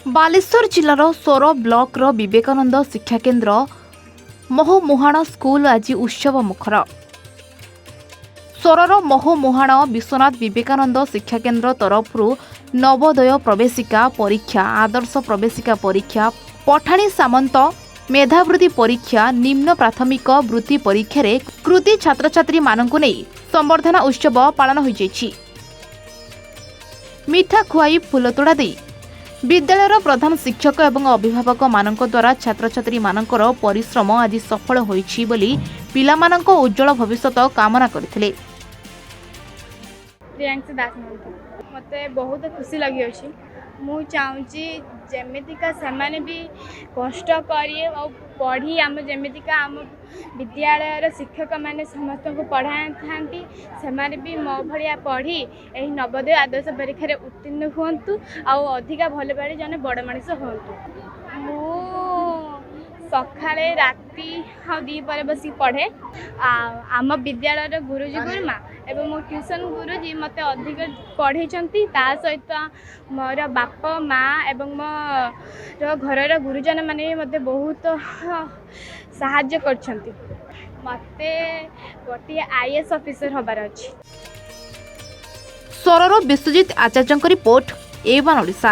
ବାଲେଶ୍ୱର ଜିଲ୍ଲାର ସୋର ବ୍ଲକର ବିବେକାନନ୍ଦ ଶିକ୍ଷାକେନ୍ଦ୍ର ମହୋମୁହାଣ ସ୍କୁଲ ଆଜି ଉତ୍ସବ ମୁଖର। ସୋରର ମହୋମୁହାଣ ବିଶ୍ୱନାଥ ବିବେକାନନ୍ଦ ଶିକ୍ଷାକେନ୍ଦ୍ର ତରଫରୁ ନବୋଦୟ ପ୍ରବେଶିକା ପରୀକ୍ଷା, ଆଦର୍ଶ ପ୍ରବେଶିକା ପରୀକ୍ଷା, ପଠାଣି ସାମନ୍ତ ମେଧାବୃତ୍ତି ପରୀକ୍ଷା, ନିମ୍ନ ପ୍ରାଥମିକ ବୃତ୍ତି ପରୀକ୍ଷାରେ କୃତି ଛାତ୍ରଛାତ୍ରୀମାନଙ୍କୁ ନେଇ ସମ୍ବର୍ଦ୍ଧନା ଉତ୍ସବ ପାଳନ ହୋଇଯାଇଛି। ମିଠା ଖୁଆଇ ଫୁଲତୋଡ଼ା ଦେଇ ବିଦ୍ୟାଳୟର ପ୍ରଧାନ ଶିକ୍ଷକ ଏବଂ ଅଭିଭାବକ ମାନଙ୍କ ଦ୍ୱାରା ଛାତ୍ରଛାତ୍ରୀମାନଙ୍କର ପରିଶ୍ରମ ଆଜି ସଫଳ ହୋଇଛି ବୋଲି ପିଲାମାନଙ୍କ ଉଜ୍ଜଳ ଭବିଷ୍ୟତ କାମନା କରିଥିଲେ। ପ୍ରିୟାଂଶୀ ଦାସ ମୋତେ ବହୁତ ଖୁସି ଲାଗିଅଛି। ମୁଁ ଚାହୁଁଛି ଯେମିତିକା ସେମାନେ ବି କଷ୍ଟ କରି ଆଉ ପଢ଼ି ଯେମିତିକା ଆମ ବିଦ୍ୟାଳୟର ଶିକ୍ଷକମାନେ ସମସ୍ତଙ୍କୁ ପଢ଼ାଇଥାନ୍ତି, ସେମାନେ ବି ମୋ ଭଳିଆ ପଢ଼ି ଏହି ନବୋଦୟ ଆଦର୍ଶ ପରୀକ୍ଷାରେ ଉତ୍ତୀର୍ଣ୍ଣ ହୁଅନ୍ତୁ ଆଉ ଅଧିକା ଭଲ ପାଡ଼ି ଜଣେ ବଡ଼ ମଣିଷ ହୁଅନ୍ତୁ। ମୁଁ ସକାଳେ ରାତି ଆଉ ଦ୍ୱିପହରେ ବସିକି ପଢ଼େ। ଆମ ବିଦ୍ୟାଳୟର ଗୁରୁଜୀ ଗୁରୁମା ଏବଂ ମୋ ଟ୍ୟୁସନ୍ ଗୁରୁଜୀ ମୋତେ ଅଧିକ ପଢ଼େଇଛନ୍ତି। ତା ସହିତ ମୋର ବାପା ମା ଏବଂ ମୋର ଘରର ଗୁରୁଜନମାନେ ବି ମୋତେ ବହୁତ ସାହାଯ୍ୟ କରିଛନ୍ତି। ମୋତେ ଗୋଟିଏ IAS ଅଫିସର ହେବାର ଅଛି। ସୋରର ବିଶ୍ୱଜିତ ଆଚାର୍ଯ୍ୟଙ୍କ ରିପୋର୍ଟ, A1 ଓଡ଼ିଶା।